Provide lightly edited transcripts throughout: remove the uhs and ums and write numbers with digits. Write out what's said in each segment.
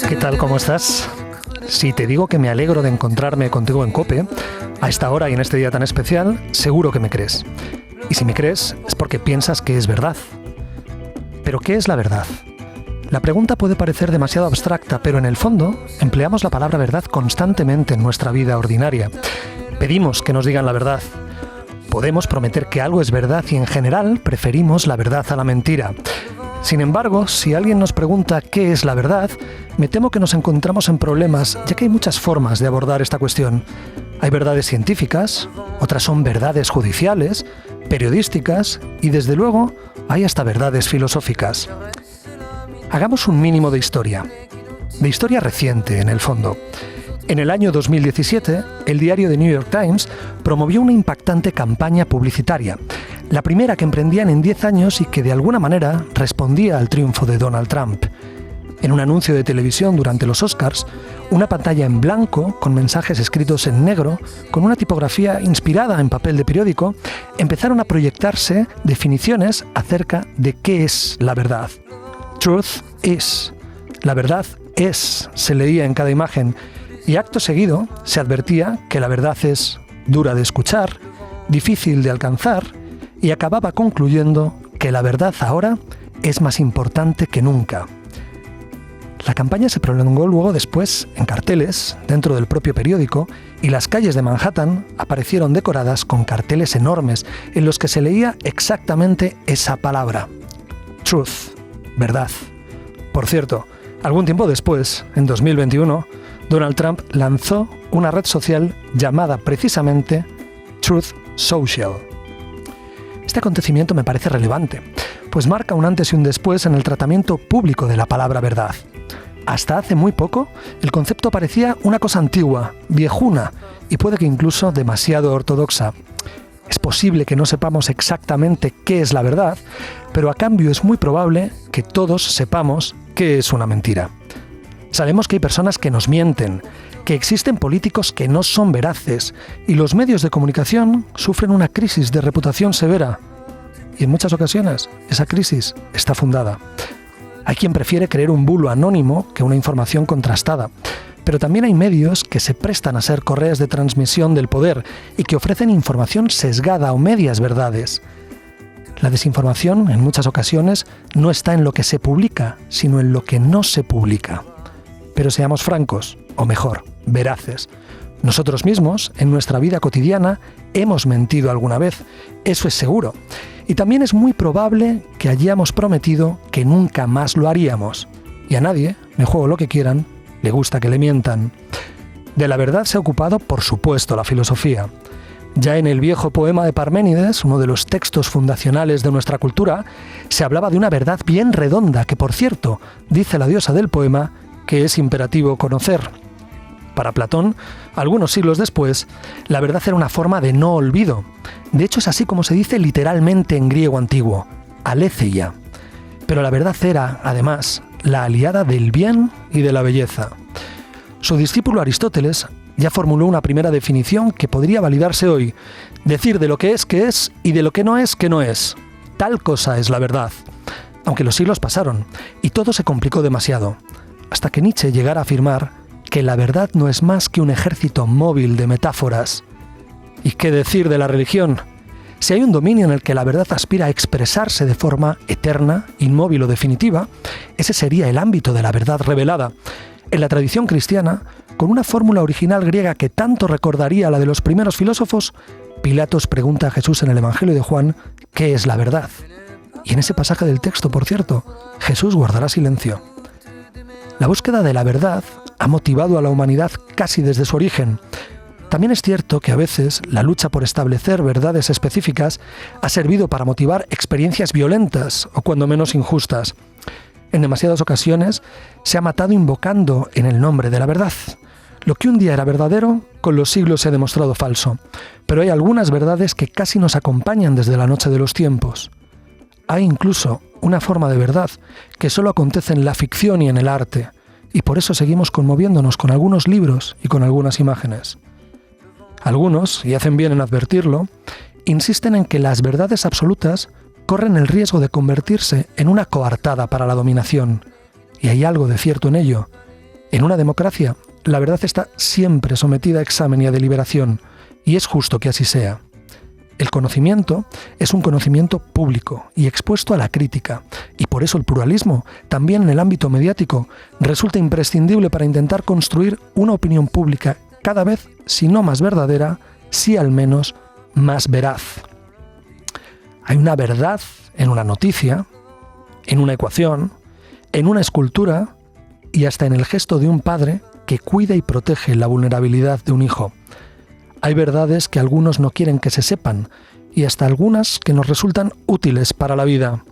¿Qué tal? ¿Cómo estás? Si te digo que me alegro de encontrarme contigo en COPE, a esta hora y en este día tan especial, seguro que me crees. Y si me crees, es porque piensas que es verdad. ¿Pero qué es la verdad? La pregunta puede parecer demasiado abstracta, pero en el fondo empleamos la palabra verdad constantemente en nuestra vida ordinaria. Pedimos que nos digan la verdad. Podemos prometer que algo es verdad y en general preferimos la verdad a la mentira. Sin embargo, si alguien nos pregunta qué es la verdad, me temo que nos encontramos en problemas, ya que hay muchas formas de abordar esta cuestión. Hay verdades científicas, otras son verdades judiciales, periodísticas y, desde luego, hay hasta verdades filosóficas. Hagamos un mínimo de historia reciente, en el fondo. En el año 2017, el diario The New York Times promovió una impactante campaña publicitaria, la primera que emprendían en 10 años y que de alguna manera respondía al triunfo de Donald Trump. En un anuncio de televisión durante los Oscars, una pantalla en blanco con mensajes escritos en negro, con una tipografía inspirada en papel de periódico, empezaron a proyectarse definiciones acerca de qué es la verdad. Truth is. La verdad es, se leía en cada imagen, y acto seguido se advertía que la verdad es dura de escuchar, difícil de alcanzar, y acababa concluyendo que la verdad ahora es más importante que nunca. La campaña se prolongó luego después en carteles dentro del propio periódico y las calles de Manhattan aparecieron decoradas con carteles enormes en los que se leía exactamente esa palabra: truth, verdad. Por cierto, algún tiempo después, en 2021, Donald Trump lanzó una red social llamada precisamente Truth Social. Este acontecimiento me parece relevante, pues marca un antes y un después en el tratamiento público de la palabra verdad. Hasta hace muy poco, el concepto parecía una cosa antigua, viejuna y puede que incluso demasiado ortodoxa. Es posible que no sepamos exactamente qué es la verdad, pero a cambio es muy probable que todos sepamos qué es una mentira. Sabemos que hay personas que nos mienten, que existen políticos que no son veraces y los medios de comunicación sufren una crisis de reputación severa. Y en muchas ocasiones esa crisis está fundada. Hay quien prefiere creer un bulo anónimo que una información contrastada, pero también hay medios que se prestan a ser correas de transmisión del poder y que ofrecen información sesgada o medias verdades. La desinformación, en muchas ocasiones, no está en lo que se publica, sino en lo que no se publica. Pero seamos francos, o mejor, veraces. Nosotros mismos, en nuestra vida cotidiana, hemos mentido alguna vez, eso es seguro. Y también es muy probable que hayamos prometido que nunca más lo haríamos. Y a nadie, me juego lo que quieran, le gusta que le mientan. De la verdad se ha ocupado, por supuesto, la filosofía. Ya en el viejo poema de Parménides, uno de los textos fundacionales de nuestra cultura, se hablaba de una verdad bien redonda que, por cierto, dice la diosa del poema, que es imperativo conocer. Para Platón, algunos siglos después, la verdad era una forma de no olvido. De hecho, es así como se dice literalmente en griego antiguo, aletheia. Pero la verdad era, además, la aliada del bien y de la belleza. Su discípulo Aristóteles ya formuló una primera definición que podría validarse hoy: decir de lo que es y de lo que no es que no es. Tal cosa es la verdad. Aunque los siglos pasaron y todo se complicó demasiado, hasta que Nietzsche llegara a afirmar que la verdad no es más que un ejército móvil de metáforas. ¿Y qué decir de la religión? Si hay un dominio en el que la verdad aspira a expresarse de forma eterna, inmóvil o definitiva, ese sería el ámbito de la verdad revelada. En la tradición cristiana, con una fórmula original griega que tanto recordaría a la de los primeros filósofos, Pilatos pregunta a Jesús en el Evangelio de Juan ¿qué es la verdad? Y en ese pasaje del texto, por cierto, Jesús guardará silencio. La búsqueda de la verdad ha motivado a la humanidad casi desde su origen. También es cierto que a veces la lucha por establecer verdades específicas ha servido para motivar experiencias violentas o cuando menos injustas. En demasiadas ocasiones se ha matado invocando en el nombre de la verdad. Lo que un día era verdadero, con los siglos se ha demostrado falso. Pero hay algunas verdades que casi nos acompañan desde la noche de los tiempos. Hay incluso una forma de verdad que solo acontece en la ficción y en el arte, y por eso seguimos conmoviéndonos con algunos libros y con algunas imágenes. Algunos, y hacen bien en advertirlo, insisten en que las verdades absolutas corren el riesgo de convertirse en una coartada para la dominación, y hay algo de cierto en ello, En una democracia, la verdad está siempre sometida a examen y a deliberación, y es justo que así sea. El conocimiento es un conocimiento público y expuesto a la crítica, y por eso el pluralismo, también en el ámbito mediático, resulta imprescindible para intentar construir una opinión pública cada vez, si no más verdadera, sí al menos más veraz. Hay una verdad en una noticia, en una ecuación, en una escultura y hasta en el gesto de un padre que cuida y protege la vulnerabilidad de un hijo. Hay verdades que algunos no quieren que se sepan y hasta algunas que nos resultan útiles para la vida.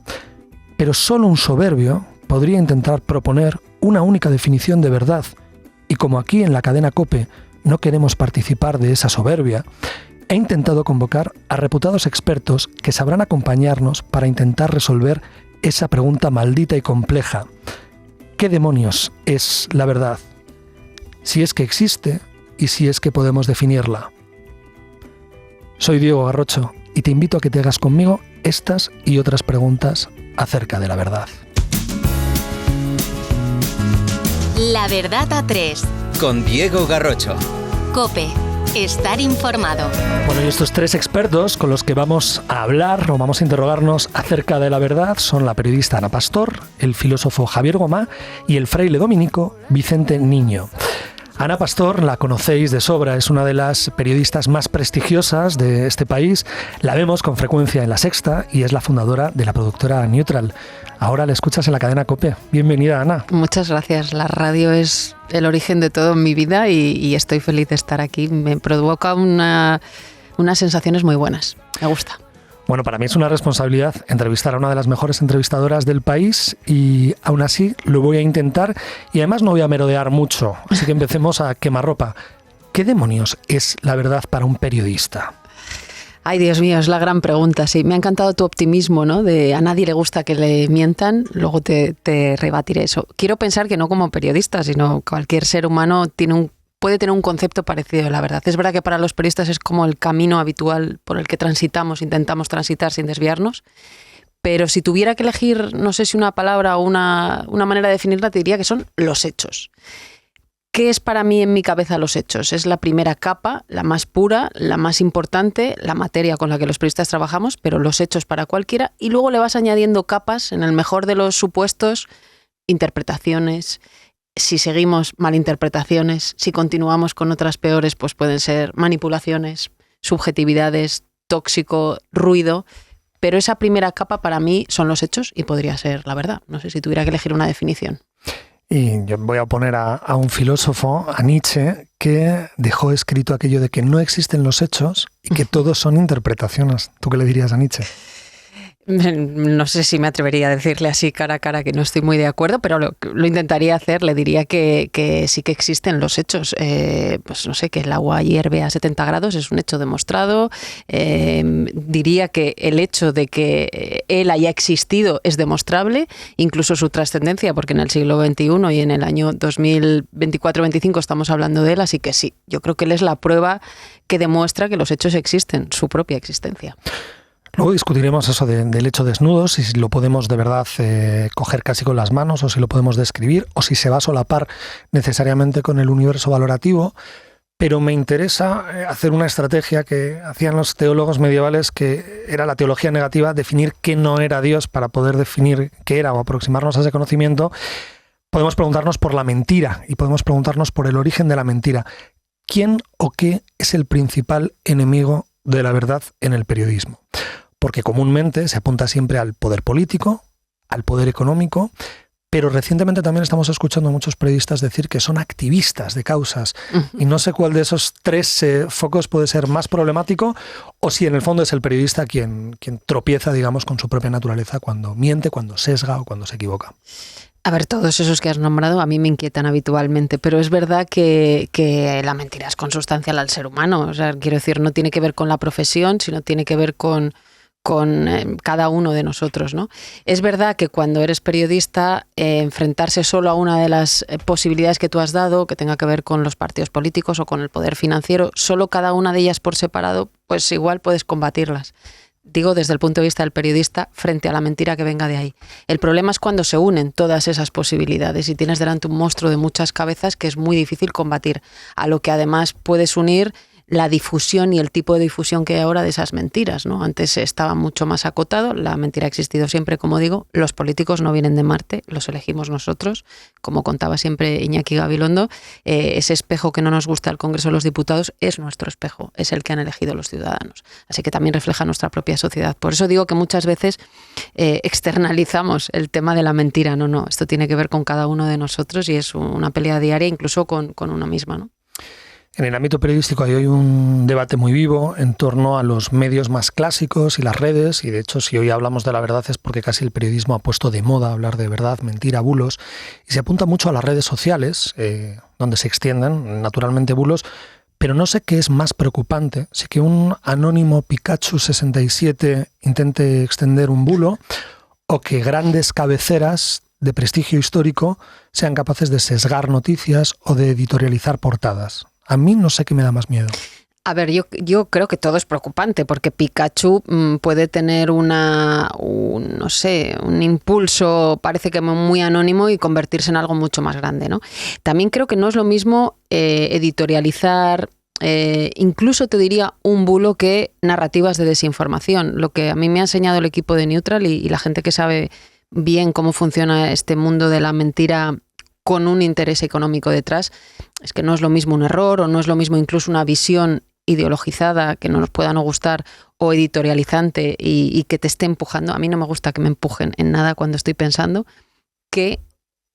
Pero solo un soberbio podría intentar proponer una única definición de verdad y como aquí en la cadena COPE no queremos participar de esa soberbia, he intentado convocar a reputados expertos que sabrán acompañarnos para intentar resolver esa pregunta maldita y compleja. ¿Qué demonios es la verdad? Si es que existe y si es que podemos definirla. Soy Diego Garrocho y te invito a que te hagas conmigo estas y otras preguntas acerca de la verdad. La verdad a tres. Con Diego Garrocho. COPE. Estar informado. Bueno, y estos tres expertos con los que vamos a hablar o vamos a interrogarnos acerca de la verdad son la periodista Ana Pastor, el filósofo Javier Gomá y el fraile dominico Vicente Niño. Ana Pastor la conocéis de sobra, es una de las periodistas más prestigiosas de este país. La vemos con frecuencia en La Sexta y es la fundadora de la productora Neutral. Ahora la escuchas en la cadena COPE. Bienvenida, Ana. Muchas gracias. La radio es el origen de todo en mi vida y estoy feliz de estar aquí. Me provoca unas sensaciones muy buenas. Me gusta. Bueno, para mí es una responsabilidad entrevistar a una de las mejores entrevistadoras del país y aún así lo voy a intentar y además no voy a merodear mucho, así que empecemos a quemarropa. ¿Qué demonios es la verdad para un periodista? Ay, Dios mío, es la gran pregunta. Sí, me ha encantado tu optimismo, ¿no? De a nadie le gusta que le mientan, luego te rebatiré eso. Quiero pensar que no como periodista, sino cualquier ser humano puede tener un concepto parecido de la verdad. Es verdad que para los periodistas es como el camino habitual por el que intentamos transitar sin desviarnos, pero si tuviera que elegir, no sé si una palabra o una manera de definirla, te diría que son los hechos. ¿Qué es para mí en mi cabeza los hechos? Es la primera capa, la más pura, la más importante, la materia con la que los periodistas trabajamos, pero los hechos para cualquiera, y luego le vas añadiendo capas, en el mejor de los supuestos, interpretaciones. Si seguimos, malinterpretaciones. Si continuamos con otras peores, pues pueden ser manipulaciones, subjetividades, tóxico, ruido. Pero esa primera capa para mí son los hechos y podría ser la verdad. No sé si tuviera que elegir una definición. Y yo voy a poner a un filósofo, a Nietzsche, que dejó escrito aquello de que no existen los hechos y que todos son interpretaciones. ¿Tú qué le dirías a Nietzsche? No sé si me atrevería a decirle así cara a cara que no estoy muy de acuerdo, pero lo intentaría hacer. Le diría que sí que existen los hechos. Pues no sé, que el agua hierve a 70 grados es un hecho demostrado. Diría que el hecho de que él haya existido es demostrable, incluso su trascendencia, porque en el siglo XXI y en el año 2024-25 estamos hablando de él, así que sí, yo creo que él es la prueba que demuestra que los hechos existen, su propia existencia. Luego discutiremos eso del hecho desnudo, si lo podemos de verdad coger casi con las manos o si lo podemos describir o si se va a solapar necesariamente con el universo valorativo, pero me interesa hacer una estrategia que hacían los teólogos medievales, que era la teología negativa, definir qué no era Dios para poder definir qué era o aproximarnos a ese conocimiento. Podemos preguntarnos por la mentira y podemos preguntarnos por el origen de la mentira. ¿Quién o qué es el principal enemigo de la verdad en el periodismo? Porque comúnmente se apunta siempre al poder político, al poder económico, pero recientemente también estamos escuchando a muchos periodistas decir que son activistas de causas. Y no sé cuál de esos tres focos puede ser más problemático o si en el fondo es el periodista quien tropieza, digamos, con su propia naturaleza cuando miente, cuando sesga o cuando se equivoca. A ver, todos esos que has nombrado a mí me inquietan habitualmente, pero es verdad que la mentira es consustancial al ser humano. O sea, quiero decir, no tiene que ver con la profesión, sino tiene que ver con cada uno de nosotros, ¿no? Es verdad que cuando eres periodista, enfrentarse solo a una de las posibilidades que tú has dado, que tenga que ver con los partidos políticos o con el poder financiero, solo cada una de ellas por separado, pues igual puedes combatirlas. digo desde el punto de vista del periodista, frente a la mentira que venga de ahí. El problema es cuando se unen todas esas posibilidades y tienes delante un monstruo de muchas cabezas que es muy difícil combatir, a lo que además puedes unir la difusión y el tipo de difusión que hay ahora de esas mentiras, ¿no? Antes estaba mucho más acotado, la mentira ha existido siempre, como digo, los políticos no vienen de Marte, los elegimos nosotros, como contaba siempre Iñaki Gabilondo, ese espejo que no nos gusta al Congreso de los Diputados es nuestro espejo, es el que han elegido los ciudadanos, así que también refleja nuestra propia sociedad. Por eso digo que muchas veces externalizamos el tema de la mentira, no, esto tiene que ver con cada uno de nosotros y es una pelea diaria incluso con una misma, ¿no? En el ámbito periodístico hay hoy un debate muy vivo en torno a los medios más clásicos y las redes, y de hecho si hoy hablamos de la verdad es porque casi el periodismo ha puesto de moda hablar de verdad, mentira, bulos, y se apunta mucho a las redes sociales, donde se extienden naturalmente bulos, pero no sé qué es más preocupante, si que un anónimo Pikachu 67 intente extender un bulo, o que grandes cabeceras de prestigio histórico sean capaces de sesgar noticias o de editorializar portadas. A mí no sé qué me da más miedo. A ver, yo creo que todo es preocupante porque Pikachu puede tener un impulso, parece que muy anónimo y convertirse en algo mucho más grande, ¿no? También creo que no es lo mismo editorializar, incluso te diría un bulo, que narrativas de desinformación. Lo que a mí me ha enseñado el equipo de Neutral y la gente que sabe bien cómo funciona este mundo de la mentira con un interés económico detrás, es que no es lo mismo un error o no es lo mismo incluso una visión ideologizada que no nos pueda no gustar o editorializante y que te esté empujando. A mí no me gusta que me empujen en nada cuando estoy pensando, que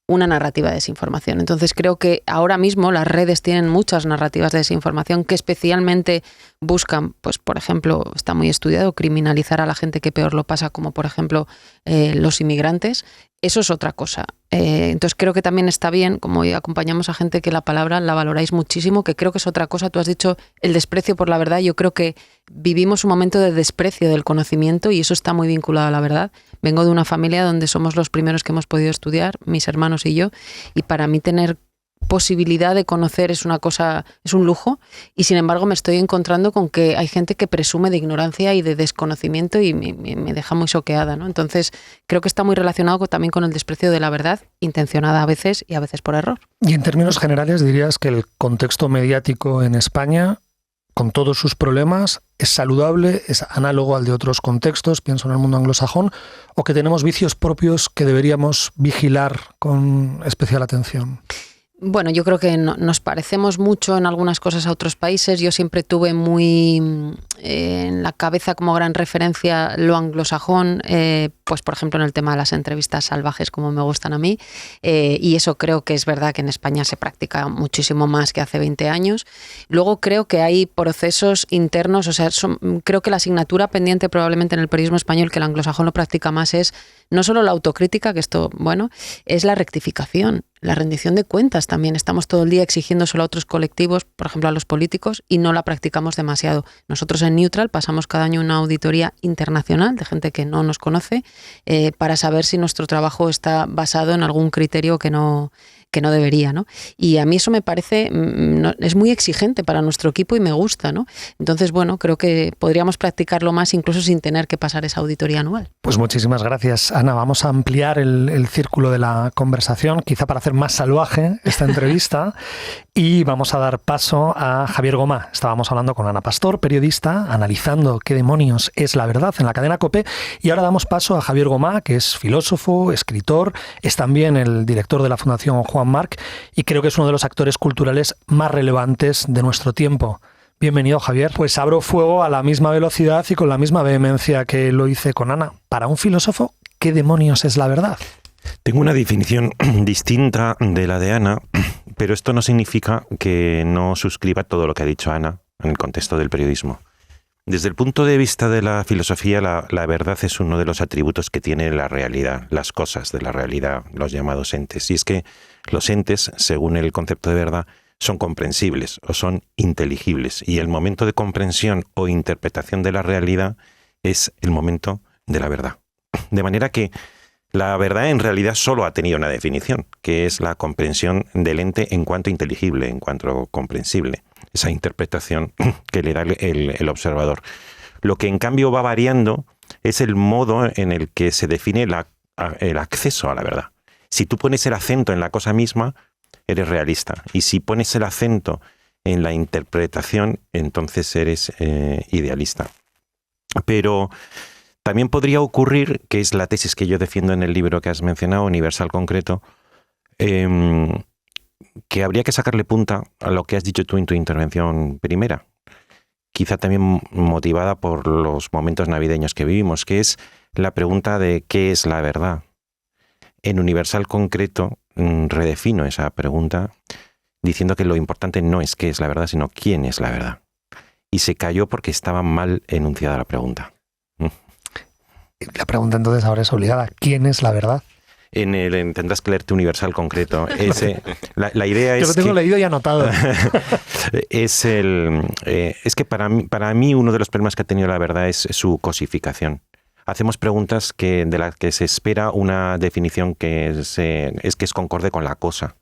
una narrativa de desinformación. Entonces creo que ahora mismo las redes tienen muchas narrativas de desinformación que especialmente buscan, pues por ejemplo, está muy estudiado, criminalizar a la gente que peor lo pasa, como por ejemplo los inmigrantes. Eso es otra cosa. Entonces creo que también está bien, como hoy acompañamos a gente que la palabra la valoráis muchísimo, que creo que es otra cosa. Tú has dicho el desprecio por la verdad. Yo creo que vivimos un momento de desprecio del conocimiento y eso está muy vinculado a la verdad. Vengo de una familia donde somos los primeros que hemos podido estudiar, mis hermanos y yo, y para mí tener posibilidad de conocer es una cosa, es un lujo, y sin embargo me estoy encontrando con que hay gente que presume de ignorancia y de desconocimiento y me deja muy choqueada, ¿no? Entonces creo que está muy relacionado también con el desprecio de la verdad, intencionada a veces y a veces por error. Y en términos generales dirías que el contexto mediático en España, con todos sus problemas, es saludable, es análogo al de otros contextos, pienso en el mundo anglosajón, o que tenemos vicios propios que deberíamos vigilar con especial atención. Bueno, yo creo que nos parecemos mucho en algunas cosas a otros países. Yo siempre tuve muy en la cabeza como gran referencia lo anglosajón, pues por ejemplo en el tema de las entrevistas salvajes, como me gustan a mí, y eso creo que es verdad que en España se practica muchísimo más que hace 20 años. Luego creo que hay procesos internos, o sea, creo que la asignatura pendiente probablemente en el periodismo español que el anglosajón lo practica más es no solo la autocrítica, que esto, bueno, es la rectificación, la rendición de cuentas también. Estamos todo el día exigiendo solo a otros colectivos, por ejemplo a los políticos, y no la practicamos demasiado. Nosotros en Neutral pasamos cada año una auditoría internacional de gente que no nos conoce para saber si nuestro trabajo está basado en algún criterio que no debería, ¿no? Y a mí eso me parece, es muy exigente para nuestro equipo y me gusta, ¿no? Entonces, bueno, creo que podríamos practicarlo más incluso sin tener que pasar esa auditoría anual. Pues muchísimas gracias, Ana. Vamos a ampliar el círculo de la conversación, quizá para hacer más salvaje esta entrevista, y vamos a dar paso a Javier Gomá. Estábamos hablando con Ana Pastor, periodista, analizando qué demonios es la verdad en la cadena COPE, y ahora damos paso a Javier Gomá, que es filósofo, escritor, es también el director de la Fundación Juan March y creo que es uno de los actores culturales más relevantes de nuestro tiempo. Bienvenido, Javier. Pues abro fuego a la misma velocidad y con la misma vehemencia que lo hice con Ana. Para un filósofo, ¿qué demonios es la verdad? Tengo una definición distinta de la de Ana, pero esto no significa que no suscriba todo lo que ha dicho Ana en el contexto del periodismo. Desde el punto de vista de la filosofía, la verdad es uno de los atributos que tiene la realidad, las cosas de la realidad, los llamados entes. Y es que los entes, según el concepto de verdad, son comprensibles o son inteligibles. Y el momento de comprensión o interpretación de la realidad es el momento de la verdad. De manera que la verdad en realidad solo ha tenido una definición, que es la comprensión del ente en cuanto inteligible, en cuanto comprensible. Esa interpretación que le da el observador. Lo que en cambio va variando es el modo en el que se define el acceso a la verdad. Si tú pones el acento en la cosa misma, eres realista. Y si pones el acento en la interpretación, entonces eres idealista. Pero también podría ocurrir, que es la tesis que yo defiendo en el libro que has mencionado, Universal Concreto, que habría que sacarle punta a lo que has dicho tú en tu intervención primera, quizá también motivada por los momentos navideños que vivimos, que es la pregunta de ¿qué es la verdad? En Universal Concreto redefino esa pregunta diciendo que lo importante no es qué es la verdad, sino quién es la verdad. Y se cayó porque estaba mal enunciada la pregunta. La pregunta entonces ahora es obligada. ¿Quién es la verdad? Tendrás que leerte Universal Concreto. La idea es yo lo tengo leído y anotado. Es que para mí uno de los problemas que ha tenido la verdad es su cosificación. Hacemos preguntas de las que se espera una definición que es concorde con la cosa,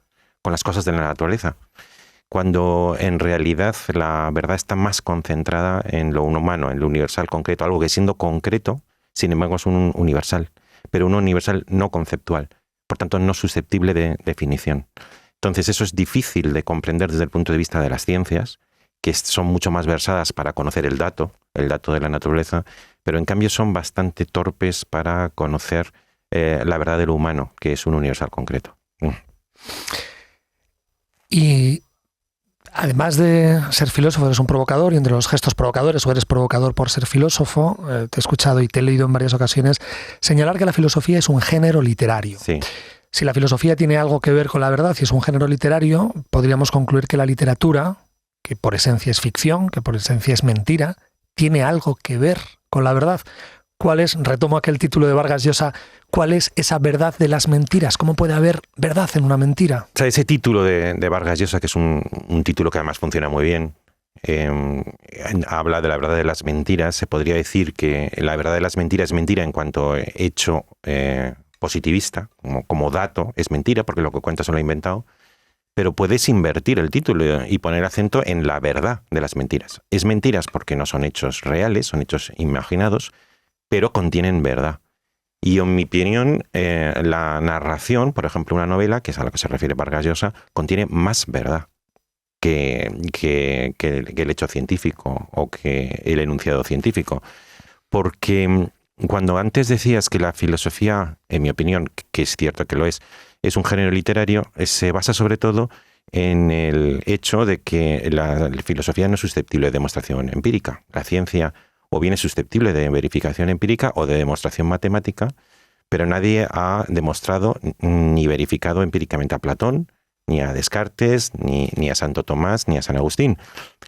con las cosas de la naturaleza, cuando en realidad la verdad está más concentrada en lo humano, en lo universal concreto, algo que siendo concreto, sin embargo es un universal, pero un universal no conceptual, por tanto no susceptible de definición. Entonces eso es difícil de comprender desde el punto de vista de las ciencias, que son mucho más versadas para conocer el dato de la naturaleza, pero en cambio son bastante torpes para conocer la verdad de lo humano, que es un universal concreto. Y además de ser filósofo, eres un provocador, y entre los gestos provocadores, o eres provocador por ser filósofo, te he escuchado y te he leído en varias ocasiones señalar que la filosofía es un género literario. Sí. Si la filosofía tiene algo que ver con la verdad y es un género literario, podríamos concluir que la literatura, que por esencia es ficción, que por esencia es mentira, tiene algo que ver con la verdad. Retomo aquel título de Vargas Llosa, ¿cuál es esa verdad de las mentiras? ¿Cómo puede haber verdad en una mentira? O sea, ese título de Vargas Llosa, que es un título que además funciona muy bien, habla de la verdad de las mentiras. Se podría decir que la verdad de las mentiras es mentira en cuanto hecho positivista, como dato, es mentira porque lo que cuenta se lo ha inventado, pero puedes invertir el título y poner acento en la verdad de las mentiras. Es mentiras porque no son hechos reales, son hechos imaginados, pero contienen verdad. Y en mi opinión, la narración, por ejemplo, una novela, que es a la que se refiere Vargas Llosa, contiene más verdad que el hecho científico o que el enunciado científico. Porque cuando antes decías que la filosofía, en mi opinión, que es cierto que lo es un género literario, se basa sobre todo en el hecho de que la filosofía no es susceptible de demostración empírica. La ciencia o bien es susceptible de verificación empírica o de demostración matemática, pero nadie ha demostrado ni verificado empíricamente a Platón, ni a Descartes, ni a Santo Tomás, ni a San Agustín,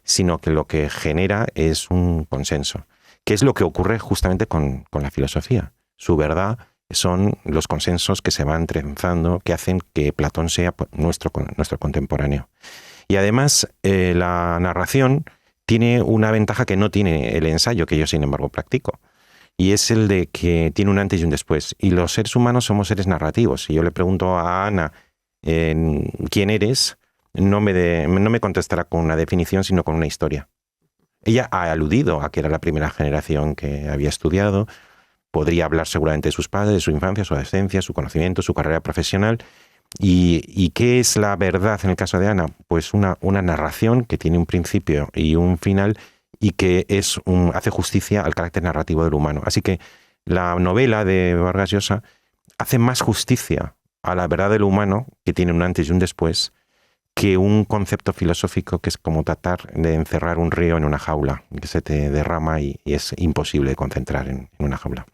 sino que lo que genera es un consenso, que es lo que ocurre justamente con la filosofía. Su verdad son los consensos que se van trenzando, que hacen que Platón sea nuestro contemporáneo. Y además, la narración tiene una ventaja que no tiene el ensayo, que yo sin embargo practico, y es el de que tiene un antes y un después. Y los seres humanos somos seres narrativos. Si yo le pregunto a Ana quién eres, no me contestará con una definición, sino con una historia. Ella ha aludido a que era la primera generación que había estudiado, podría hablar seguramente de sus padres, de su infancia, su adolescencia, su conocimiento, su carrera profesional. ¿Y qué es la verdad en el caso de Ana? Pues una narración que tiene un principio y un final y que hace justicia al carácter narrativo del humano. Así que la novela de Vargas Llosa hace más justicia a la verdad del humano, que tiene un antes y un después, que un concepto filosófico que es como tratar de encerrar un río en una jaula, que se te derrama y es imposible de concentrar en una jaula.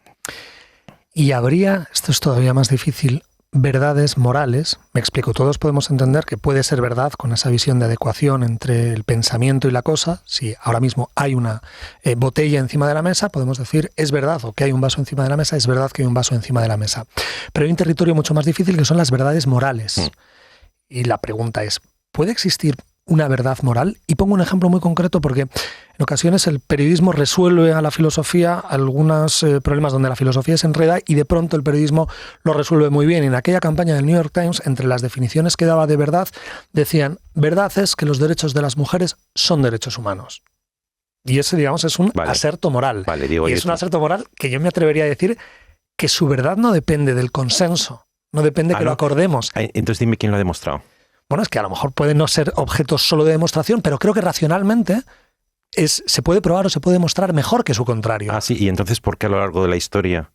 Y habría, esto es todavía más difícil, verdades morales. Me explico, todos podemos entender que puede ser verdad con esa visión de adecuación entre el pensamiento y la cosa. Si ahora mismo hay una botella encima de la mesa, podemos decir es verdad, o que hay un vaso encima de la mesa, es verdad que hay un vaso encima de la mesa. Pero hay un territorio mucho más difícil que son las verdades morales. Y la pregunta es, ¿puede existir una verdad moral? Y pongo un ejemplo muy concreto porque en ocasiones el periodismo resuelve a la filosofía algunos problemas donde la filosofía se enreda y de pronto el periodismo lo resuelve muy bien. En aquella campaña del New York Times, entre las definiciones que daba de verdad, decían, verdad es que los derechos de las mujeres son derechos humanos. Y eso, digamos, es un aserto moral. Vale, digo, y es un aserto moral que yo me atrevería a decir que su verdad no depende del consenso, no depende que lo acordemos. Entonces dime quién lo ha demostrado. Bueno, es que a lo mejor pueden no ser objetos solo de demostración, pero creo que racionalmente se puede probar o se puede demostrar mejor que su contrario. Ah, sí, y entonces ¿por qué a lo largo de la historia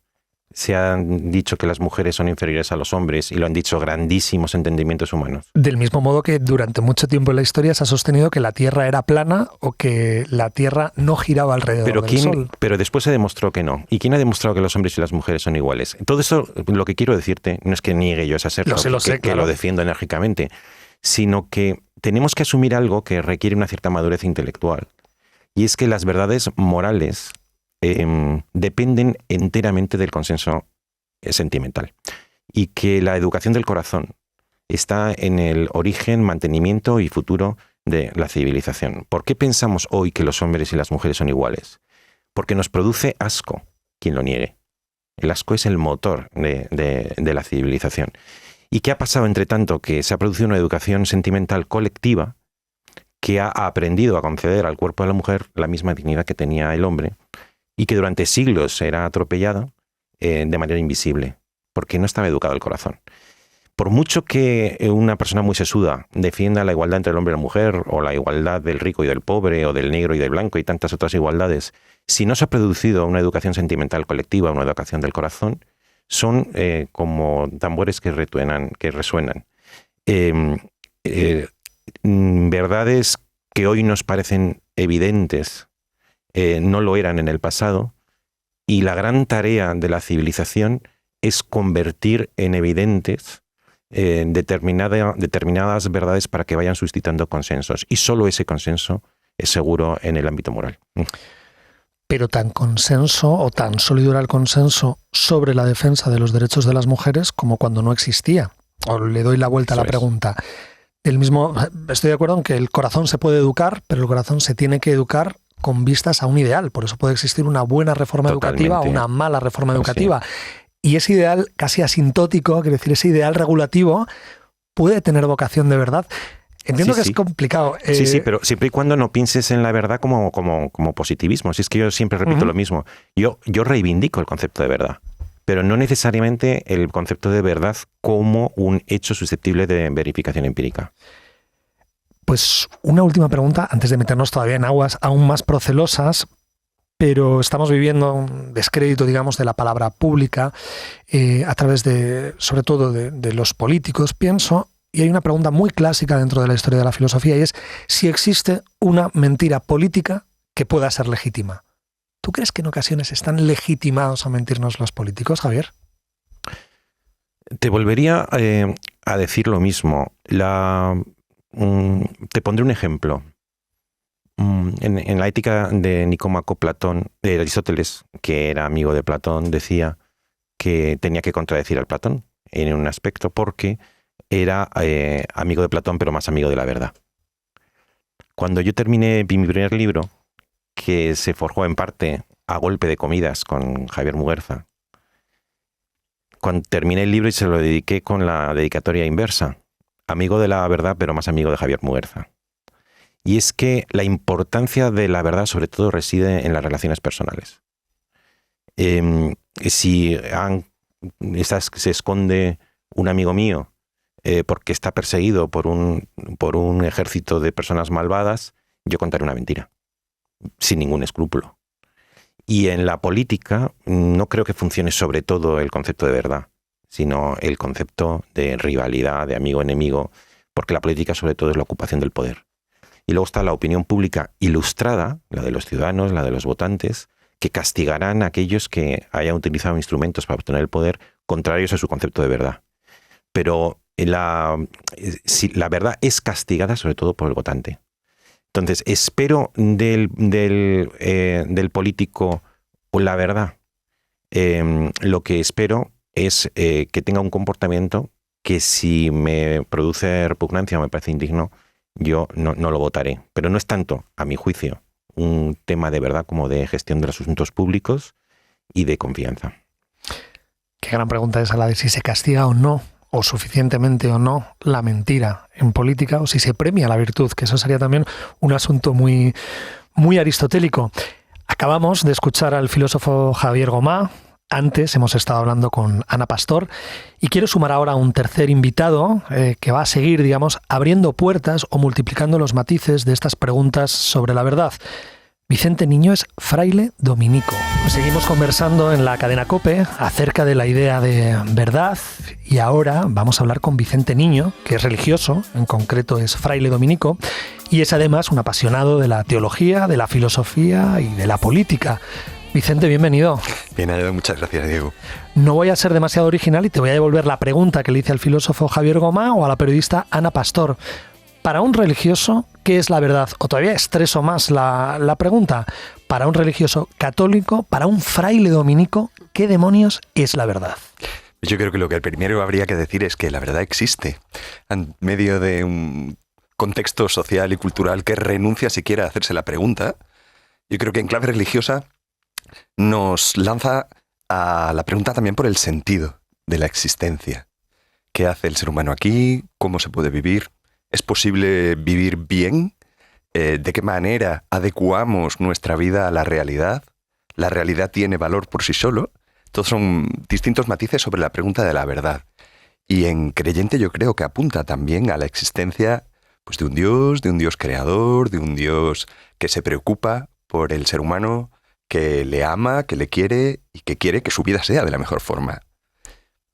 se han dicho que las mujeres son inferiores a los hombres y lo han dicho grandísimos entendimientos humanos? Del mismo modo que durante mucho tiempo en la historia se ha sostenido que la Tierra era plana o que la Tierra no giraba alrededor del Sol. Pero después se demostró que no. ¿Y quién ha demostrado que los hombres y las mujeres son iguales? Todo eso, lo que quiero decirte, no es que niegue yo ese aserto, que lo defiendo enérgicamente, sino que tenemos que asumir algo que requiere una cierta madurez intelectual. Y es que las verdades morales dependen enteramente del consenso sentimental. Y que la educación del corazón está en el origen, mantenimiento y futuro de la civilización. ¿Por qué pensamos hoy que los hombres y las mujeres son iguales? Porque nos produce asco quien lo niegue. El asco es el motor de la civilización. ¿Y qué ha pasado entre tanto? Que se ha producido una educación sentimental colectiva que ha aprendido a conceder al cuerpo de la mujer la misma dignidad que tenía el hombre y que durante siglos era atropellada de manera invisible, porque no estaba educado el corazón. Por mucho que una persona muy sesuda defienda la igualdad entre el hombre y la mujer, o la igualdad del rico y del pobre, o del negro y del blanco, y tantas otras igualdades, si no se ha producido una educación sentimental colectiva, una educación del corazón, son como tambores que resuenan. Verdades que hoy nos parecen evidentes, no lo eran en el pasado, y la gran tarea de la civilización es convertir en evidentes determinadas verdades para que vayan suscitando consensos. Y solo ese consenso es seguro en el ámbito moral. Pero tan consenso o tan sólido era el consenso sobre la defensa de los derechos de las mujeres como cuando no existía. O le doy la vuelta a la pregunta. Estoy de acuerdo en que el corazón se puede educar, pero el corazón se tiene que educar con vistas a un ideal. Por eso puede existir una buena reforma educativa o una mala reforma educativa. Y ese ideal casi asintótico, quiere decir, ese ideal regulativo, puede tener vocación de verdad. Entiendo que es complicado. Sí, pero siempre y cuando no pienses en la verdad como positivismo. Si es que yo siempre repito lo mismo. Yo reivindico el concepto de verdad, pero no necesariamente el concepto de verdad como un hecho susceptible de verificación empírica. Pues una última pregunta, antes de meternos todavía en aguas aún más procelosas, pero estamos viviendo un descrédito, digamos, de la palabra pública a través sobre todo de los políticos, pienso. Y hay una pregunta muy clásica dentro de la historia de la filosofía y es si existe una mentira política que pueda ser legítima. ¿Tú crees que en ocasiones están legitimados a mentirnos los políticos, Javier? Te volvería a decir lo mismo. Te pondré un ejemplo. En la ética de Nicómaco, Platón, Aristóteles, que era amigo de Platón, decía que tenía que contradecir al Platón en un aspecto porque era amigo de Platón, pero más amigo de la verdad. Cuando yo terminé mi primer libro, que se forjó en parte a golpe de comidas con Javier Muguerza, cuando terminé el libro y se lo dediqué con la dedicatoria inversa, amigo de la verdad, pero más amigo de Javier Muguerza. Y es que la importancia de la verdad sobre todo reside en las relaciones personales. Si se esconde un amigo mío porque está perseguido por un ejército de personas malvadas, yo contaré una mentira, sin ningún escrúpulo. Y en la política no creo que funcione sobre todo el concepto de verdad, sino el concepto de rivalidad, de amigo-enemigo, porque la política sobre todo es la ocupación del poder. Y luego está la opinión pública ilustrada, la de los ciudadanos, la de los votantes, que castigarán a aquellos que hayan utilizado instrumentos para obtener el poder contrarios a su concepto de verdad. Pero la verdad es castigada sobre todo por el votante. Entonces, espero del político la verdad. Lo que espero es que tenga un comportamiento que si me produce repugnancia o me parece indigno, yo no lo votaré. Pero no es tanto, a mi juicio, un tema de verdad como de gestión de los asuntos públicos y de confianza. Qué gran pregunta es la de si se castiga o no, o suficientemente o no, la mentira en política, o si se premia la virtud, que eso sería también un asunto muy, muy aristotélico. Acabamos de escuchar al filósofo Javier Gomá. Antes hemos estado hablando con Ana Pastor y quiero sumar ahora a un tercer invitado que va a seguir, digamos, abriendo puertas o multiplicando los matices de estas preguntas sobre la verdad. Vicente Niño es fraile dominico. Seguimos conversando en la cadena COPE acerca de la idea de verdad y ahora vamos a hablar con Vicente Niño, que es religioso, en concreto es fraile dominico, y es además un apasionado de la teología, de la filosofía y de la política. Vicente, bienvenido. Bien hallado, muchas gracias, Diego. No voy a ser demasiado original y te voy a devolver la pregunta que le hice al filósofo Javier Gomá o a la periodista Ana Pastor. Para un religioso, ¿qué es la verdad? O todavía estreso más la pregunta. Para un religioso católico, para un fraile dominico, ¿qué demonios es la verdad? Yo creo que lo que primero habría que decir es que la verdad existe en medio de un contexto social y cultural que renuncia siquiera a hacerse la pregunta. Yo creo que en clave religiosa nos lanza a la pregunta también por el sentido de la existencia. ¿Qué hace el ser humano aquí? ¿Cómo se puede vivir? ¿Es posible vivir bien? ¿De qué manera adecuamos nuestra vida a la realidad? ¿La realidad tiene valor por sí solo? Todos son distintos matices sobre la pregunta de la verdad. Y en creyente yo creo que apunta también a la existencia pues, de un Dios creador, de un Dios que se preocupa por el ser humano, que le ama, que le quiere y que quiere que su vida sea de la mejor forma.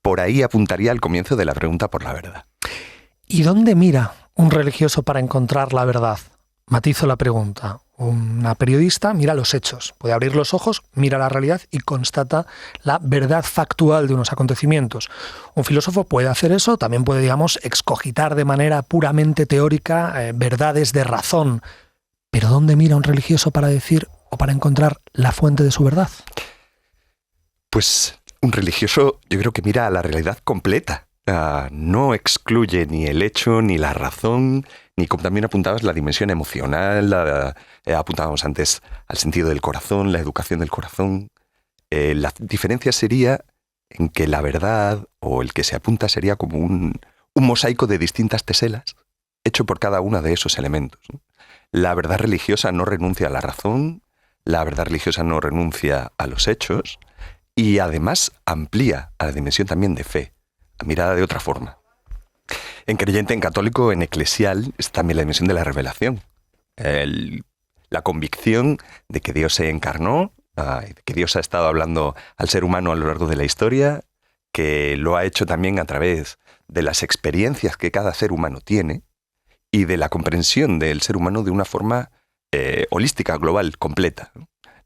Por ahí apuntaría al comienzo de la pregunta por la verdad. ¿Y dónde mira un religioso para encontrar la verdad? Matizo la pregunta. Una periodista mira los hechos, puede abrir los ojos, mira la realidad y constata la verdad factual de unos acontecimientos. Un filósofo puede hacer eso, también puede, digamos, excogitar de manera puramente teórica verdades de razón. ¿Pero dónde mira un religioso para decir o para encontrar la fuente de su verdad? Pues un religioso yo creo que mira a la realidad completa. No excluye ni el hecho, ni la razón, ni como también apuntabas la dimensión emocional, apuntábamos antes al sentido del corazón, la educación del corazón. La diferencia sería en que la verdad o el que se apunta sería como un mosaico de distintas teselas hecho por cada uno de esos elementos, ¿no? La verdad religiosa no renuncia a la razón, la verdad religiosa no renuncia a los hechos y además amplía a la dimensión también de fe, a mirada de otra forma. En creyente, en católico, en eclesial, es también la dimensión de la revelación. La convicción de que Dios se encarnó, de que Dios ha estado hablando al ser humano a lo largo de la historia, que lo ha hecho también a través de las experiencias que cada ser humano tiene y de la comprensión del ser humano de una forma holística, global, completa.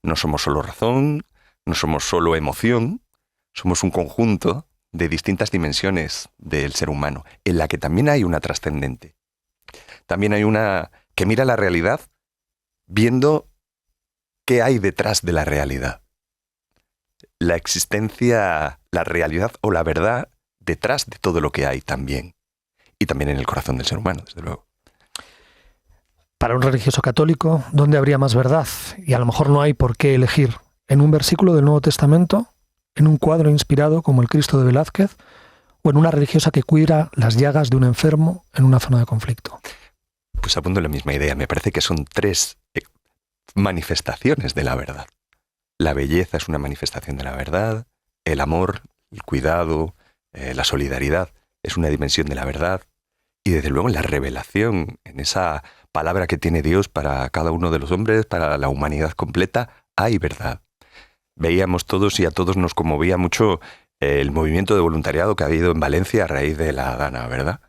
No somos solo razón, no somos solo emoción, somos un conjunto de distintas dimensiones del ser humano, en la que también hay una trascendente. También hay una que mira la realidad viendo qué hay detrás de la realidad. La existencia, la realidad o la verdad detrás de todo lo que hay también. Y también en el corazón del ser humano, desde luego. Para un religioso católico, ¿dónde habría más verdad? Y a lo mejor no hay por qué elegir. ¿En un versículo del Nuevo Testamento? ¿En un cuadro inspirado como el Cristo de Velázquez? ¿O en una religiosa que cuida las llagas de un enfermo en una zona de conflicto? Pues apunto la misma idea. Me parece que son tres manifestaciones de la verdad. La belleza es una manifestación de la verdad, el amor, el cuidado, la solidaridad es una dimensión de la verdad y desde luego la revelación, en esa palabra que tiene Dios para cada uno de los hombres, para la humanidad completa, hay verdad. Veíamos todos y a todos nos conmovía mucho el movimiento de voluntariado que ha habido en Valencia a raíz de la Dana, ¿verdad?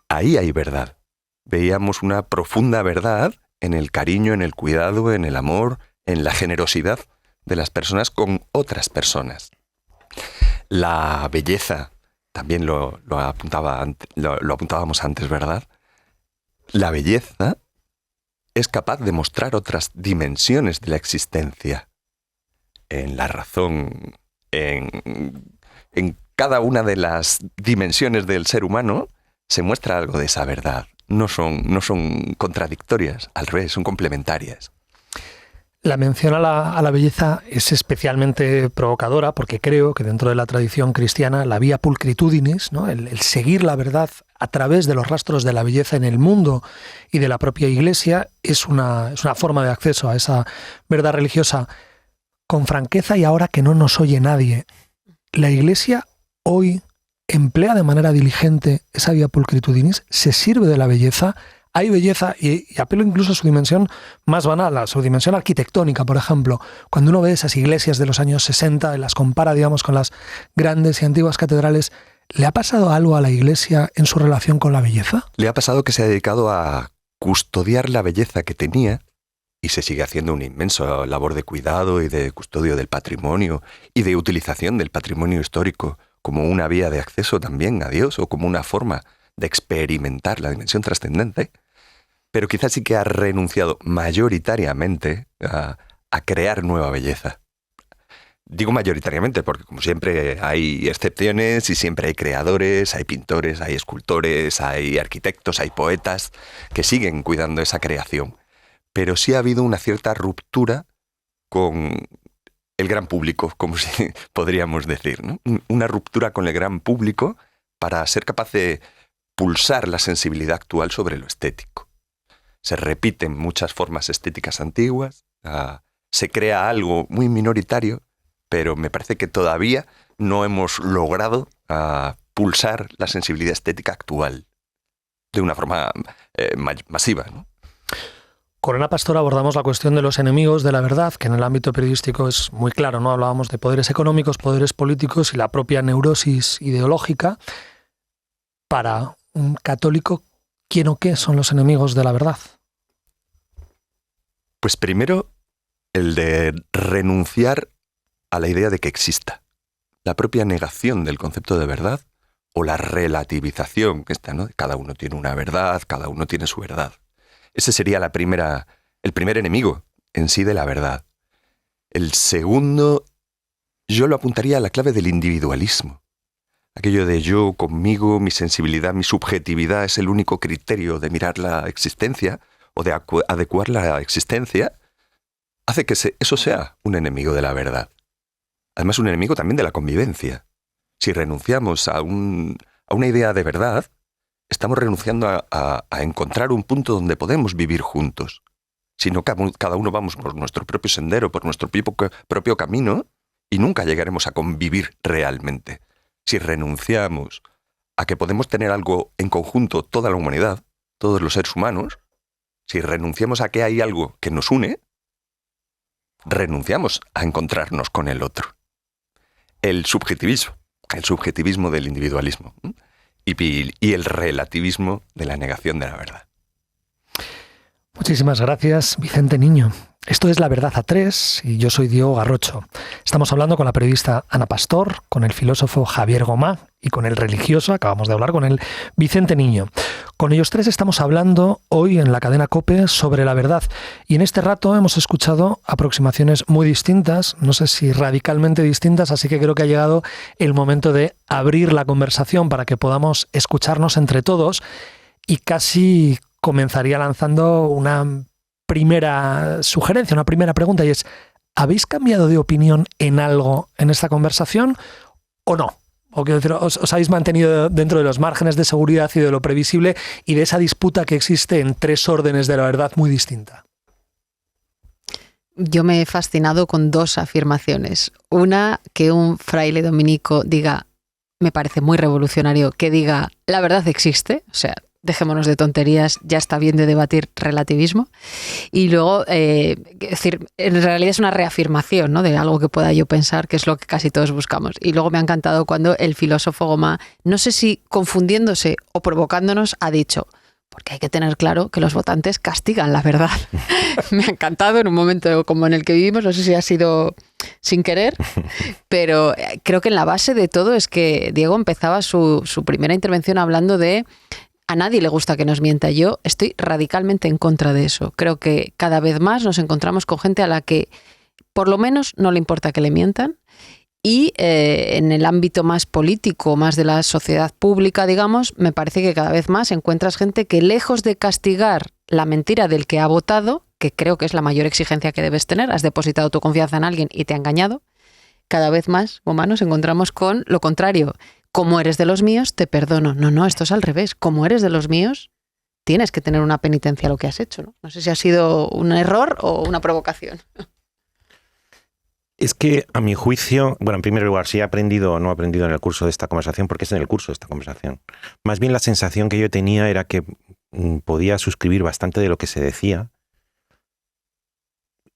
Ahí hay verdad. Veíamos una profunda verdad en el cariño, en el cuidado, en el amor, en la generosidad de las personas con otras personas. La belleza, también lo apuntábamos antes, ¿verdad? La belleza es capaz de mostrar otras dimensiones de la existencia. En la razón, en cada una de las dimensiones del ser humano se muestra algo de esa verdad. No son contradictorias, al revés, son complementarias. La mención a la belleza es especialmente provocadora porque creo que dentro de la tradición cristiana la vía pulcritudinis, ¿no? el seguir la verdad a través de los rastros de la belleza en el mundo y de la propia Iglesia es una forma de acceso a esa verdad religiosa. Con franqueza, y ahora que no nos oye nadie, ¿la Iglesia hoy emplea de manera diligente esa vía pulcritudinis? ¿Se sirve de la belleza? Hay belleza, y apelo incluso a su dimensión más banal, a su dimensión arquitectónica, por ejemplo. Cuando uno ve esas iglesias de los años 60 y las compara, digamos, con las grandes y antiguas catedrales, ¿le ha pasado algo a la Iglesia en su relación con la belleza? Le ha pasado que se ha dedicado a custodiar la belleza que tenía, y se sigue haciendo una inmensa labor de cuidado y de custodio del patrimonio y de utilización del patrimonio histórico como una vía de acceso también a Dios, o como una forma de experimentar la dimensión trascendente, pero quizás sí que ha renunciado mayoritariamente a crear nueva belleza. Digo mayoritariamente porque, como siempre, hay excepciones y siempre hay creadores, hay pintores, hay escultores, hay arquitectos, hay poetas que siguen cuidando esa creación. Pero sí ha habido una cierta ruptura con el gran público, como si podríamos decir, ¿no? Una ruptura con el gran público para ser capaz de pulsar la sensibilidad actual sobre lo estético. Se repiten muchas formas estéticas antiguas, se crea algo muy minoritario, pero me parece que todavía no hemos logrado pulsar la sensibilidad estética actual de una forma masiva, ¿no? Con Ana Pastor abordamos la cuestión de los enemigos de la verdad, que en el ámbito periodístico es muy claro, ¿no? Hablábamos de poderes económicos, poderes políticos y la propia neurosis ideológica. Para un católico, ¿quién o qué son los enemigos de la verdad? Pues primero, el de renunciar a la idea de que exista. La propia negación del concepto de verdad, o la relativización, ¿no? Cada uno tiene una verdad, cada uno tiene su verdad. Ese sería el primer enemigo en sí de la verdad. El segundo, yo lo apuntaría a la clave del individualismo. Aquello de yo, conmigo, mi sensibilidad, mi subjetividad es el único criterio de mirar la existencia o de adecuar la existencia, hace que eso sea un enemigo de la verdad. Además, un enemigo también de la convivencia. Si renunciamos a una idea de verdad, estamos renunciando a encontrar un punto donde podemos vivir juntos. Si no, cada uno vamos por nuestro propio sendero, por nuestro propio camino, y nunca llegaremos a convivir realmente. Si renunciamos a que podemos tener algo en conjunto toda la humanidad, todos los seres humanos, si renunciamos a que hay algo que nos une, renunciamos a encontrarnos con el otro. El subjetivismo del individualismo y el relativismo de la negación de la verdad. Muchísimas gracias, Vicente Niño. Esto es La Verdad a Tres y yo soy Diego Garrocho. Estamos hablando con la periodista Ana Pastor, con el filósofo Javier Gomá y con el religioso, acabamos de hablar con el Vicente Niño. Con ellos tres estamos hablando hoy en la cadena COPE sobre la verdad y en este rato hemos escuchado aproximaciones muy distintas, no sé si radicalmente distintas, así que creo que ha llegado el momento de abrir la conversación para que podamos escucharnos entre todos y casi comenzaría lanzando una primera sugerencia, una primera pregunta, y es: ¿habéis cambiado de opinión en algo en esta conversación o no? O quiero decir, ¿os habéis mantenido dentro de los márgenes de seguridad y de lo previsible y de esa disputa que existe en tres órdenes de la verdad muy distinta? Yo me he fascinado con dos afirmaciones. Una, que un fraile dominico diga, me parece muy revolucionario, que diga, la verdad existe, o sea, dejémonos de tonterías, ya está bien de debatir relativismo. Y luego, es decir, en realidad es una reafirmación, ¿no?, de algo que pueda yo pensar, que es lo que casi todos buscamos. Y luego me ha encantado cuando el filósofo Gomá, no sé si confundiéndose o provocándonos, ha dicho, porque hay que tener claro que los votantes castigan la verdad. Me ha encantado en un momento como en el que vivimos, no sé si ha sido sin querer, pero creo que en la base de todo es que Diego empezaba su primera intervención hablando de a nadie le gusta que nos mienta. Yo estoy radicalmente en contra de eso. Creo que cada vez más nos encontramos con gente a la que por lo menos no le importa que le mientan. Y en el ámbito más político, más de la sociedad pública, digamos, me parece que cada vez más encuentras gente que, lejos de castigar la mentira del que ha votado, que creo que es la mayor exigencia que debes tener, has depositado tu confianza en alguien y te ha engañado, cada vez más, humanos, encontramos con lo contrario, como eres de los míos, te perdono. No, esto es al revés. Como eres de los míos, tienes que tener una penitencia a lo que has hecho, ¿no? No sé si ha sido un error o una provocación. Es que, a mi juicio, bueno, en primer lugar, si he aprendido o no he aprendido en el curso de esta conversación, porque es en el curso de esta conversación. Más bien la sensación que yo tenía era que podía suscribir bastante de lo que se decía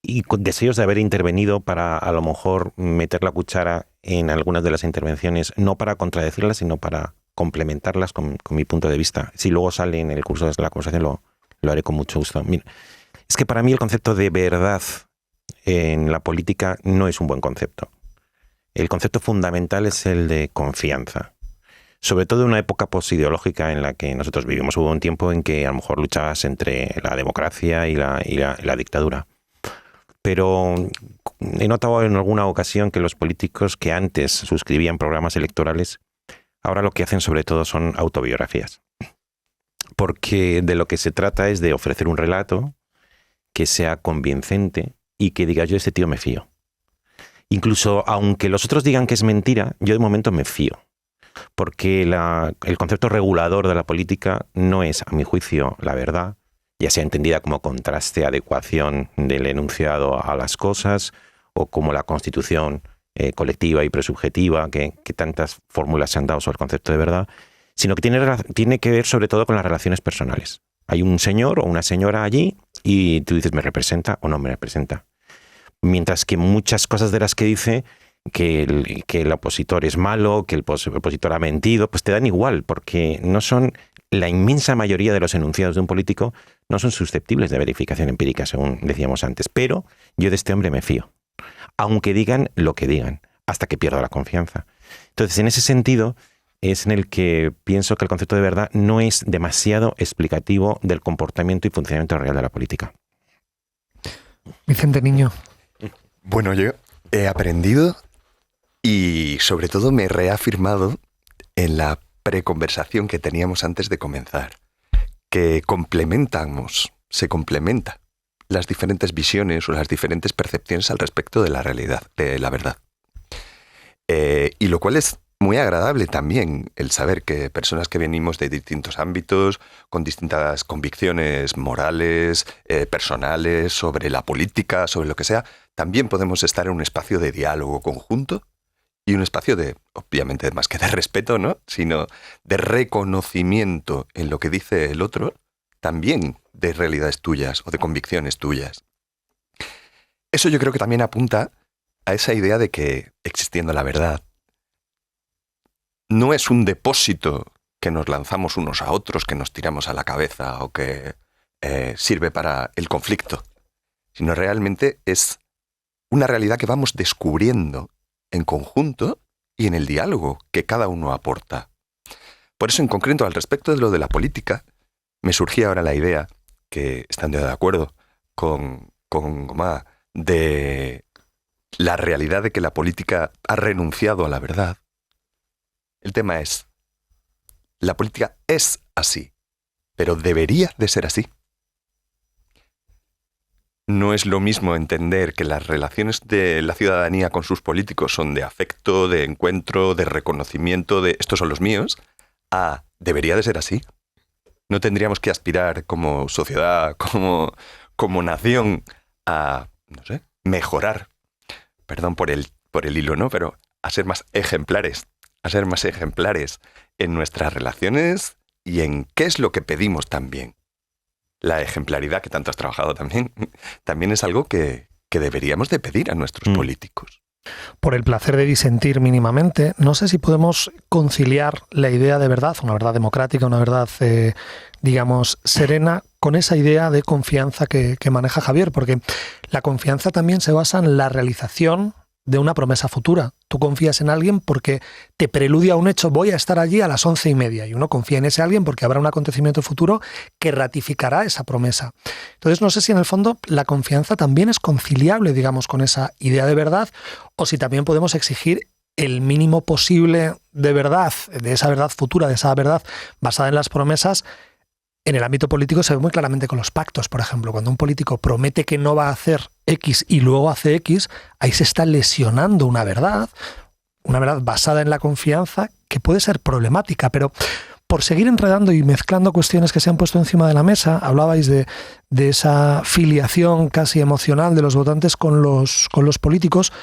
y con deseos de haber intervenido para, a lo mejor, meter la cuchara en algunas de las intervenciones, no para contradecirlas, sino para complementarlas con mi punto de vista. Si luego sale en el curso de la conversación, lo haré con mucho gusto. Mira, es que para mí el concepto de verdad en la política no es un buen concepto. El concepto fundamental es el de confianza. Sobre todo en una época posideológica en la que nosotros vivimos. Hubo un tiempo en que a lo mejor luchabas entre la democracia y la dictadura. Pero he notado en alguna ocasión que los políticos que antes suscribían programas electorales, ahora lo que hacen sobre todo son autobiografías. Porque de lo que se trata es de ofrecer un relato que sea convincente y que diga, yo de ese tío me fío. Incluso aunque los otros digan que es mentira, yo de momento me fío. Porque el concepto regulador de la política no es, a mi juicio, la verdad, ya sea entendida como contraste, adecuación del enunciado a las cosas, o como la constitución colectiva y presubjetiva, que tantas fórmulas se han dado sobre el concepto de verdad, sino que tiene que ver sobre todo con las relaciones personales. Hay un señor o una señora allí y tú dices, ¿me representa o no me representa? Mientras que muchas cosas de las que dice, que el opositor es malo, que el opositor ha mentido, pues te dan igual, porque no son, la inmensa mayoría de los enunciados de un político no son susceptibles de verificación empírica, según decíamos antes. Pero yo de este hombre me fío, aunque digan lo que digan, hasta que pierdo la confianza. Entonces, en ese sentido, es en el que pienso que el concepto de verdad no es demasiado explicativo del comportamiento y funcionamiento real de la política. Vicente Niño. Bueno, yo he aprendido y sobre todo me he reafirmado en la preconversación que teníamos antes de comenzar, que se complementan las diferentes visiones o las diferentes percepciones al respecto de la realidad, de la verdad. Y lo cual es muy agradable también el saber que personas que venimos de distintos ámbitos, con distintas convicciones morales, personales, sobre la política, sobre lo que sea, también podemos estar en un espacio de diálogo conjunto y un espacio de, obviamente, más que de respeto, ¿no?, sino de reconocimiento en lo que dice el otro, también de realidades tuyas o de convicciones tuyas. Eso yo creo que también apunta a esa idea de que, existiendo la verdad, no es un depósito que nos lanzamos unos a otros, que nos tiramos a la cabeza o que sirve para el conflicto, sino realmente es una realidad que vamos descubriendo en conjunto y en el diálogo que cada uno aporta. Por eso, en concreto, al respecto de lo de la política, me surgía ahora la idea, que estando de acuerdo con Gomá, de la realidad de que la política ha renunciado a la verdad. El tema es, la política es así, pero debería de ser así. No es lo mismo entender que las relaciones de la ciudadanía con sus políticos son de afecto, de encuentro, de reconocimiento, de estos son los míos, a debería de ser así. No tendríamos que aspirar como sociedad, como nación, a, no sé, mejorar, perdón por el hilo, ¿no?, pero a ser más ejemplares en nuestras relaciones y en qué es lo que pedimos también. La ejemplaridad, que tanto has trabajado también es algo que deberíamos de pedir a nuestros políticos. Por el placer de disentir mínimamente, no sé si podemos conciliar la idea de verdad, una verdad democrática, una verdad, digamos, serena, con esa idea de confianza que maneja Javier, porque la confianza también se basa en la realización de una promesa futura. Tú confías en alguien porque te preludia un hecho, voy a estar allí a las 11:30, y uno confía en ese alguien porque habrá un acontecimiento futuro que ratificará esa promesa. Entonces, no sé si en el fondo la confianza también es conciliable, digamos, con esa idea de verdad, o si también podemos exigir el mínimo posible de verdad, de esa verdad futura, de esa verdad basada en las promesas. En el ámbito político se ve muy claramente con los pactos, por ejemplo. Cuando un político promete que no va a hacer X y luego hace X, ahí se está lesionando una verdad basada en la confianza que puede ser problemática, pero por seguir enredando y mezclando cuestiones que se han puesto encima de la mesa, hablabais de esa filiación casi emocional de los votantes con los políticos.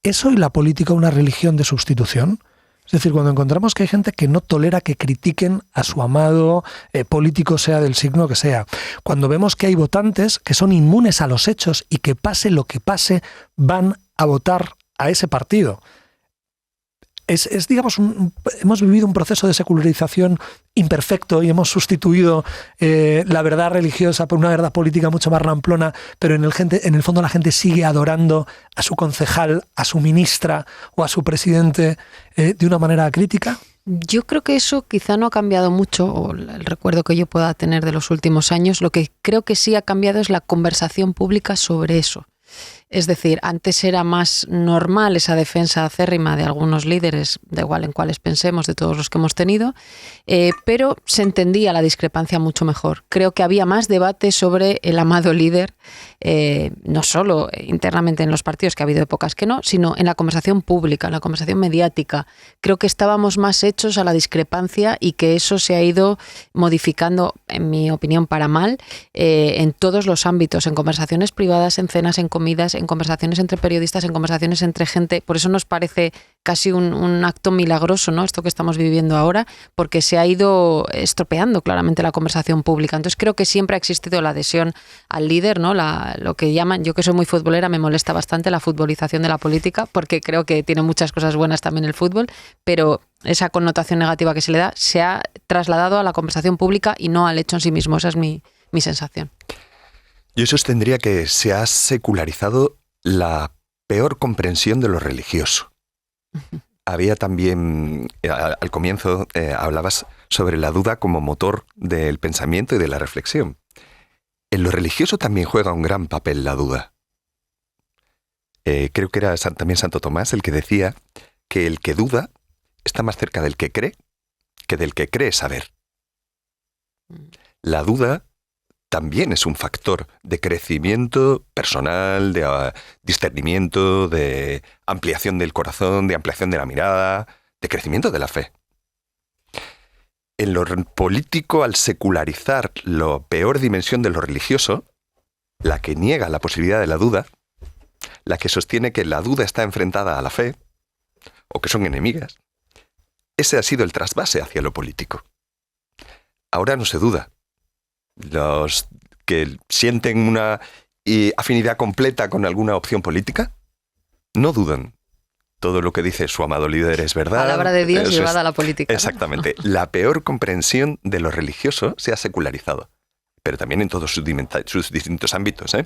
¿Es hoy la política una religión de sustitución? Es decir, cuando encontramos que hay gente que no tolera que critiquen a su amado político, sea del signo que sea, cuando vemos que hay votantes que son inmunes a los hechos y que pase lo que pase, van a votar a ese partido. Es digamos, hemos vivido un proceso de secularización imperfecto y hemos sustituido la verdad religiosa por una verdad política mucho más ramplona, pero en el fondo la gente sigue adorando a su concejal, a su ministra o a su presidente de una manera crítica. Yo creo que eso quizá no ha cambiado mucho, o el recuerdo que yo pueda tener de los últimos años. Lo que creo que sí ha cambiado es la conversación pública sobre eso. Es decir, antes era más normal esa defensa acérrima de algunos líderes, da igual en cuáles pensemos, de todos los que hemos tenido, pero se entendía la discrepancia mucho mejor. Creo que había más debate sobre el amado líder, no solo internamente en los partidos, que ha habido épocas que no, sino en la conversación pública, en la conversación mediática. Creo que estábamos más hechos a la discrepancia y que eso se ha ido modificando, en mi opinión, para mal, en todos los ámbitos, en conversaciones privadas, en cenas, en comidas, en conversaciones entre periodistas, en conversaciones entre gente. Por eso nos parece casi un acto milagroso, ¿no?, esto que estamos viviendo ahora, porque se ha ido estropeando claramente la conversación pública. Entonces creo que siempre ha existido la adhesión al líder, ¿no? Lo que llaman, yo que soy muy futbolera, me molesta bastante la futbolización de la política, porque creo que tiene muchas cosas buenas también el fútbol, pero esa connotación negativa que se le da se ha trasladado a la conversación pública y no al hecho en sí mismo. Esa es mi sensación. Yo sostendría que se ha secularizado la peor comprensión de lo religioso. Había también, al comienzo, hablabas sobre la duda como motor del pensamiento y de la reflexión. En lo religioso también juega un gran papel la duda. Creo que era también Santo Tomás el que decía que el que duda está más cerca del que cree que del que cree saber. La duda también es un factor de crecimiento personal, de discernimiento, de ampliación del corazón, de ampliación de la mirada, de crecimiento de la fe. En lo político, al secularizar la peor dimensión de lo religioso, la que niega la posibilidad de la duda, la que sostiene que la duda está enfrentada a la fe, o que son enemigas, ese ha sido el trasvase hacia lo político. Ahora no se duda. Los que sienten una afinidad completa con alguna opción política no dudan. Todo lo que dice su amado líder es verdad. Palabra de Dios llevada a la política. Exactamente. ¿No? La peor comprensión de lo religioso se ha secularizado, pero también en todos sus distintos ámbitos.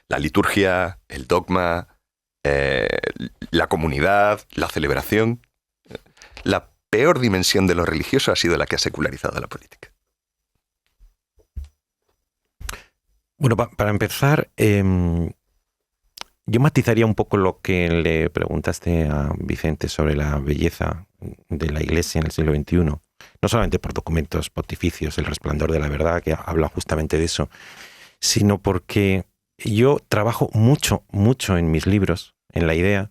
La liturgia, el dogma, la comunidad, la celebración. La peor dimensión de lo religioso ha sido la que ha secularizado la política. Bueno, para empezar, yo matizaría un poco lo que le preguntaste a Vicente sobre la belleza de la Iglesia en el siglo XXI. No solamente por documentos pontificios, El resplandor de la verdad, que habla justamente de eso, sino porque yo trabajo mucho en mis libros en la idea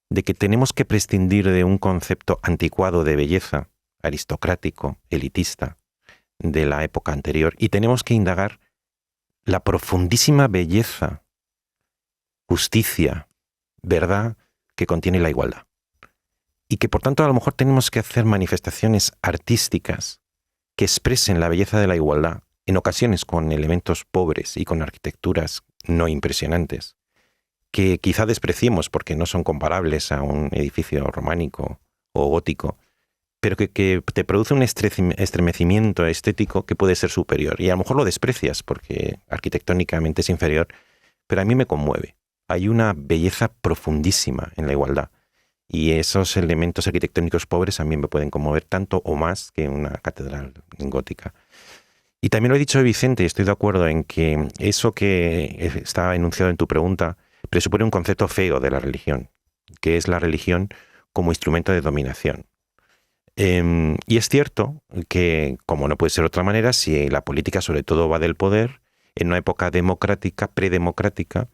de que tenemos que prescindir de un concepto anticuado de belleza, aristocrático, elitista, de la época anterior, y tenemos que indagar la profundísima belleza, justicia, verdad que contiene la igualdad. Y que por tanto a lo mejor tenemos que hacer manifestaciones artísticas que expresen la belleza de la igualdad, en ocasiones con elementos pobres y con arquitecturas no impresionantes, que quizá despreciemos porque no son comparables a un edificio románico o gótico, pero que te produce un estremecimiento estético que puede ser superior. Y a lo mejor lo desprecias porque arquitectónicamente es inferior, pero a mí me conmueve. Hay una belleza profundísima en la igualdad. Y esos elementos arquitectónicos pobres a mí me pueden conmover tanto o más que una catedral gótica. Y también lo he dicho Vicente, y estoy de acuerdo en que eso que está enunciado en tu pregunta presupone un concepto feo de la religión, que es la religión como instrumento de dominación. Y es cierto que, como no puede ser de otra manera, si la política sobre todo va del poder, en una época democrática, predemocrática,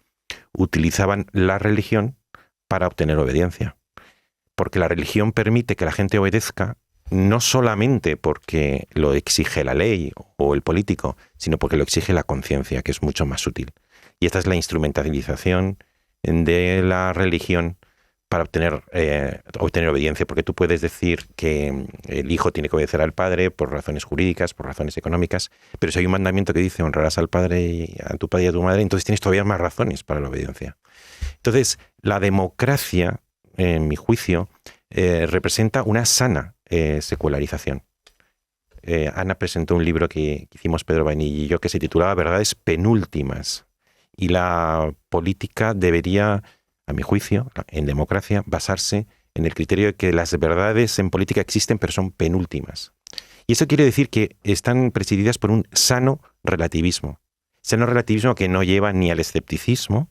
utilizaban la religión para obtener obediencia. porque la religión permite que la gente obedezca, no solamente porque lo exige la ley o el político, sino porque lo exige la conciencia, que es mucho más sutil. Y esta es la instrumentalización de la religión para obtener obediencia, porque tú puedes decir que el hijo tiene que obedecer al padre por razones jurídicas, por razones económicas, pero si hay un mandamiento que dice honrarás al padre y a tu padre y a tu madre, entonces tienes todavía más razones para la obediencia. Entonces, la democracia, en mi juicio, representa una sana secularización. Ana presentó un libro que hicimos Pedro Vainilla y yo que se titulaba Verdades penúltimas, y la política debería, a mi juicio, en democracia, basarse en el criterio de que las verdades en política existen pero son penúltimas. Y eso quiere decir que están presididas por un sano relativismo. Sano relativismo que no lleva ni al escepticismo,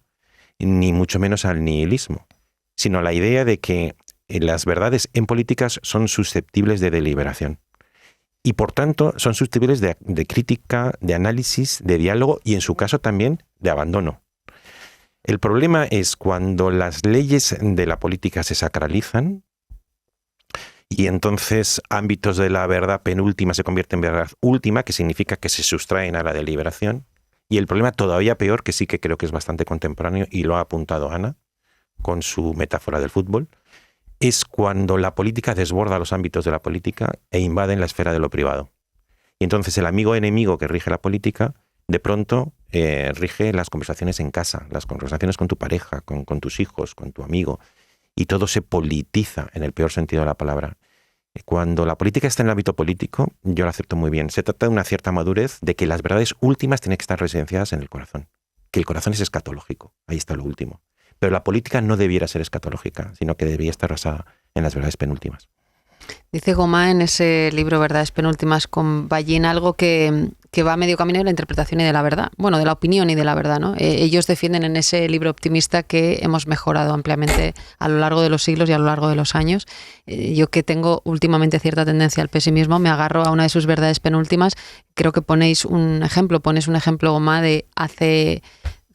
ni mucho menos al nihilismo, sino a la idea de que las verdades en políticas son susceptibles de deliberación. Y por tanto son susceptibles de crítica, de análisis, de diálogo y en su caso también de abandono. El problema es cuando las leyes de la política se sacralizan y entonces ámbitos de la verdad penúltima se convierten en verdad última, que significa que se sustraen a la deliberación. Y el problema todavía peor, que sí que creo que es bastante contemporáneo y lo ha apuntado Ana con su metáfora del fútbol, es cuando la política desborda los ámbitos de la política e invade en la esfera de lo privado. Y entonces el amigo enemigo que rige la política, de pronto rige las conversaciones en casa, las conversaciones con tu pareja, con tus hijos, con tu amigo, y todo se politiza en el peor sentido de la palabra. Cuando la política está en el ámbito político, yo lo acepto muy bien. Se trata de una cierta madurez de que las verdades últimas tienen que estar residenciadas en el corazón, que el corazón es escatológico, ahí está lo último. Pero la política no debiera ser escatológica, sino que debería estar basada en las verdades penúltimas. Dice Gomá en ese libro Verdades penúltimas con Ballín algo que va a medio camino de la interpretación y de la verdad, bueno, de la opinión y de la verdad, ¿no? Ellos defienden en ese libro optimista que hemos mejorado ampliamente a lo largo de los siglos y a lo largo de los años. Yo, que tengo últimamente cierta tendencia al pesimismo, me agarro a una de sus verdades penúltimas. Creo que pones un ejemplo, Gomá, de hace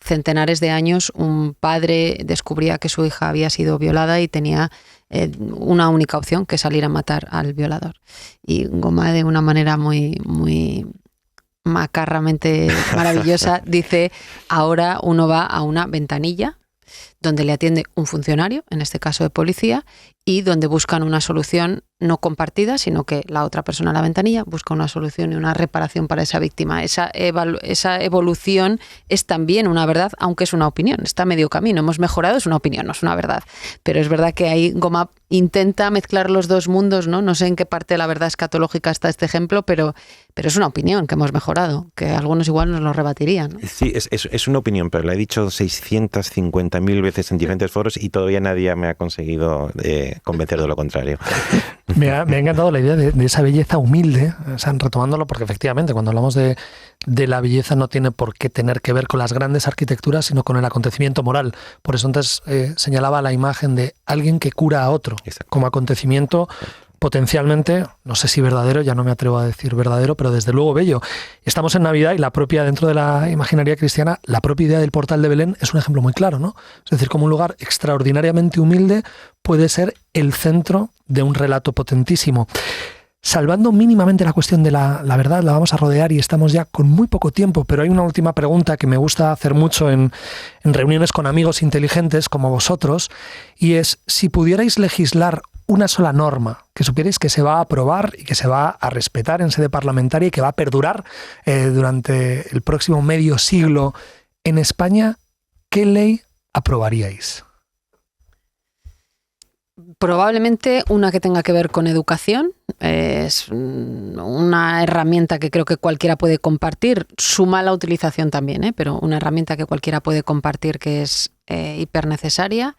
centenares de años un padre descubría que su hija había sido violada y tenía una única opción, que salir a matar al violador. Y Gomá, de una manera muy macarramente maravillosa, dice: ahora uno va a una ventanilla donde le atiende un funcionario, en este caso de policía, y donde buscan una solución no compartida, sino que la otra persona en la ventanilla busca una solución y una reparación para esa víctima. Esa evolución es también una verdad, aunque es una opinión. Está a medio camino. Hemos mejorado, es una opinión, no es una verdad. Pero es verdad que ahí Gomá intenta mezclar los dos mundos, ¿no? No sé en qué parte de la verdad escatológica está este ejemplo, pero es una opinión que hemos mejorado, que algunos igual nos lo rebatirían, ¿no? Sí, es una opinión, pero la he dicho 650.000 veces en diferentes foros y todavía nadie me ha conseguido convencer de lo contrario. Me ha encantado la idea de esa belleza humilde, o sea, retomándolo, porque efectivamente cuando hablamos de la belleza no tiene por qué tener que ver con las grandes arquitecturas, sino con el acontecimiento moral. Por eso antes señalaba la imagen de alguien que cura a otro. Exacto. Como acontecimiento potencialmente, no sé si verdadero, ya no me atrevo a decir verdadero, pero desde luego bello. Estamos en Navidad y la propia, dentro de la imaginaria cristiana, la propia idea del portal de Belén es un ejemplo muy claro, ¿no? Es decir, como un lugar extraordinariamente humilde puede ser el centro de un relato potentísimo. Salvando mínimamente la cuestión de la verdad, la vamos a rodear y estamos ya con muy poco tiempo, pero hay una última pregunta que me gusta hacer mucho en reuniones con amigos inteligentes como vosotros, y es: si pudierais legislar una sola norma que supierais que se va a aprobar y que se va a respetar en sede parlamentaria y que va a perdurar durante el próximo medio siglo en España, ¿qué ley aprobaríais? Probablemente una que tenga que ver con educación. Es una herramienta que creo que cualquiera puede compartir, su mala utilización también, pero una herramienta que cualquiera puede compartir, que es hiper necesaria.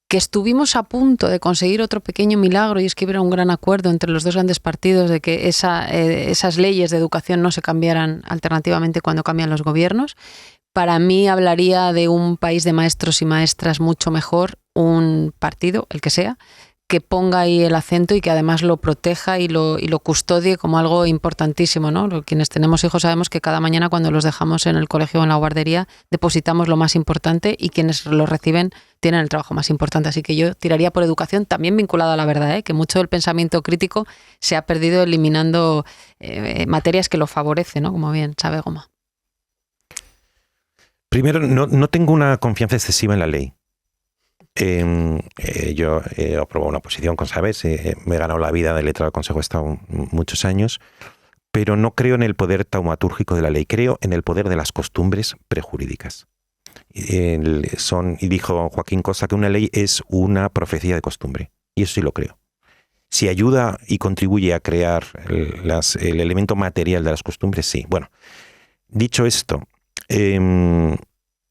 Que estuvimos a punto de conseguir otro pequeño milagro, y es que hubiera un gran acuerdo entre los dos grandes partidos de que esas leyes de educación no se cambiaran alternativamente cuando cambian los gobiernos. Para mí hablaría de un país de maestros y maestras mucho mejor, un partido, el que sea, que ponga ahí el acento y que además lo proteja y lo custodie como algo importantísimo, ¿no? Quienes tenemos hijos sabemos que cada mañana cuando los dejamos en el colegio o en la guardería depositamos lo más importante y quienes lo reciben tienen el trabajo más importante. Así que yo tiraría por educación, también vinculado a la verdad, que mucho del pensamiento crítico se ha perdido eliminando materias que lo favorecen, ¿no? Como bien sabe Goma. Primero, no tengo una confianza excesiva en la ley. Yo he aprobado una oposición, como sabes, me he ganado la vida de letrado del Consejo de Estado muchos años, pero no creo en el poder taumatúrgico de la ley, creo en el poder de las costumbres prejurídicas. Y dijo Joaquín Costa que una ley es una profecía de costumbre, y eso sí lo creo. Si ayuda y contribuye a crear el elemento material de las costumbres, sí. Bueno, dicho esto,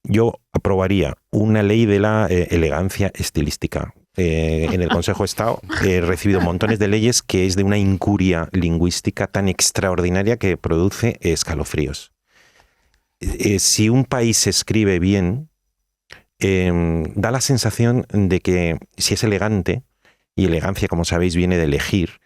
yo aprobaría una ley de la elegancia estilística. En el Consejo de Estado he recibido montones de leyes que es de una incuria lingüística tan extraordinaria que produce escalofríos. Si un país se escribe bien, da la sensación de que si es elegante, y elegancia, como sabéis, viene de elegir,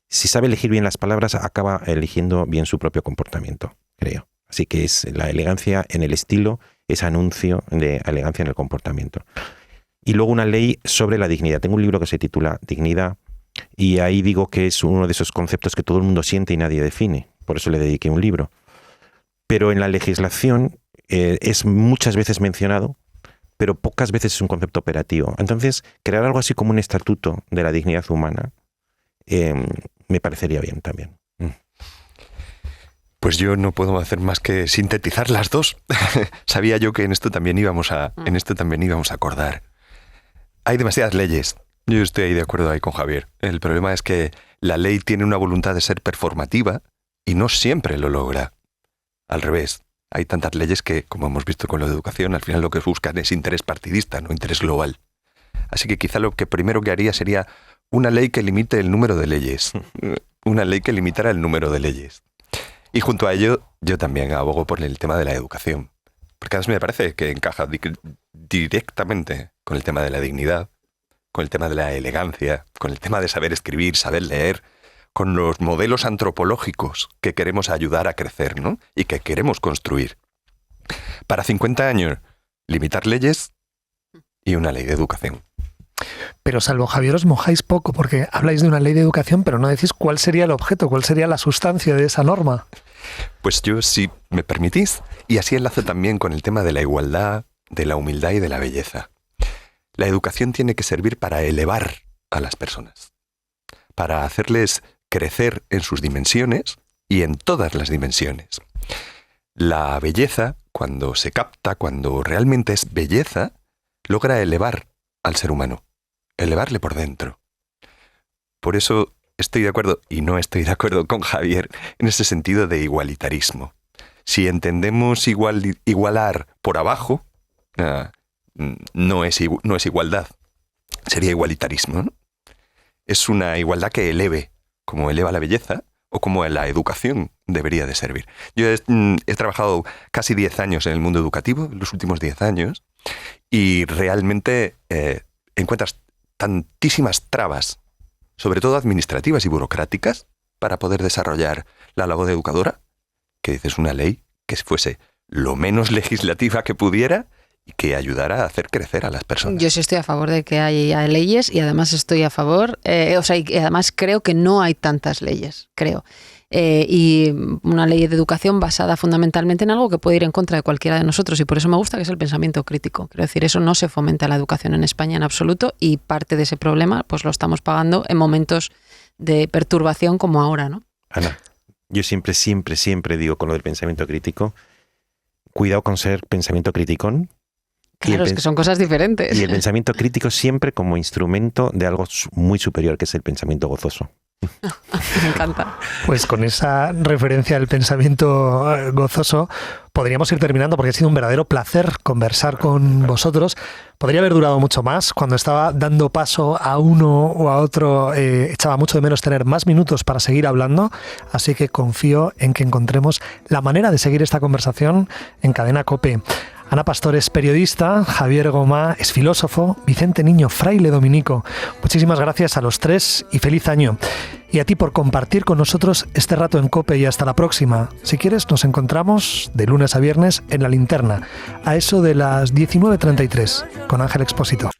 si sabe elegir bien las palabras, acaba eligiendo bien su propio comportamiento, creo. Así que es la elegancia en el estilo, es anuncio de elegancia en el comportamiento. Y luego una ley sobre la dignidad. Tengo un libro que se titula Dignidad y ahí digo que es uno de esos conceptos que todo el mundo siente y nadie define. Por eso le dediqué un libro. Pero en la legislación es muchas veces mencionado, pero pocas veces es un concepto operativo. Entonces, crear algo así como un estatuto de la dignidad humana me parecería bien también. Pues yo no puedo hacer más que sintetizar las dos. Sabía yo que en esto también íbamos a acordar. Hay demasiadas leyes. Yo estoy ahí de acuerdo ahí con Javier. El problema es que la ley tiene una voluntad de ser performativa y no siempre lo logra. Al revés, hay tantas leyes que, como hemos visto con la educación, al final lo que buscan es interés partidista, no interés global. Así que quizá lo que primero que haría sería una ley que limite el número de leyes. Una ley que limitara el número de leyes. Y junto a ello, yo también abogo por el tema de la educación. Porque además me parece que encaja directamente con el tema de la dignidad, con el tema de la elegancia, con el tema de saber escribir, saber leer, con los modelos antropológicos que queremos ayudar a crecer, ¿no? Y que queremos construir. Para 50 años, limitar leyes y una ley de educación. Pero salvo Javier, os mojáis poco porque habláis de una ley de educación, pero no decís cuál sería el objeto, cuál sería la sustancia de esa norma. Pues yo, si me permitís, y así enlazo también con el tema de la igualdad, de la humildad y de la belleza. La educación tiene que servir para elevar a las personas, para hacerles crecer en sus dimensiones y en todas las dimensiones. La belleza, cuando se capta, cuando realmente es belleza, logra elevar al ser humano, elevarle por dentro. Por eso estoy de acuerdo, y no estoy de acuerdo con Javier, en ese sentido de igualitarismo. Si entendemos igualar por abajo, no es igualdad, sería igualitarismo, ¿no? Es una igualdad que eleve, como eleva la belleza, o como la educación debería de servir. Yo he trabajado casi 10 años en el mundo educativo, los últimos 10 años, y realmente encuentras tantísimas trabas, sobre todo administrativas y burocráticas, para poder desarrollar la labor de educadora, que dices una ley que fuese lo menos legislativa que pudiera y que ayudara a hacer crecer a las personas. Yo sí estoy a favor de que haya leyes y además estoy a favor, y además creo que no hay tantas leyes, creo. Y una ley de educación basada fundamentalmente en algo que puede ir en contra de cualquiera de nosotros y por eso me gusta, que es el pensamiento crítico. Quiero decir, eso no se fomenta la educación en España en absoluto y parte de ese problema pues lo estamos pagando en momentos de perturbación como ahora, ¿no? Ana, yo siempre digo con lo del pensamiento crítico, cuidado con ser pensamiento criticón. Claro, es que son cosas diferentes. Y el pensamiento crítico siempre como instrumento de algo muy superior, que es el pensamiento gozoso. Me encanta. Pues con esa referencia al pensamiento gozoso podríamos ir terminando porque ha sido un verdadero placer conversar con vosotros. Podría haber durado mucho más. Cuando estaba dando paso a uno o a otro echaba mucho de menos tener más minutos para seguir hablando, así que confío en que encontremos la manera de seguir esta conversación en Cadena COPE. Ana Pastor es periodista, Javier Gomá es filósofo, Vicente Niño, fraile dominico. Muchísimas gracias a los tres y feliz año. Y a ti por compartir con nosotros este rato en COPE y hasta la próxima. Si quieres, nos encontramos de lunes a viernes en La Linterna, a eso de las 19:33, con Ángel Expósito.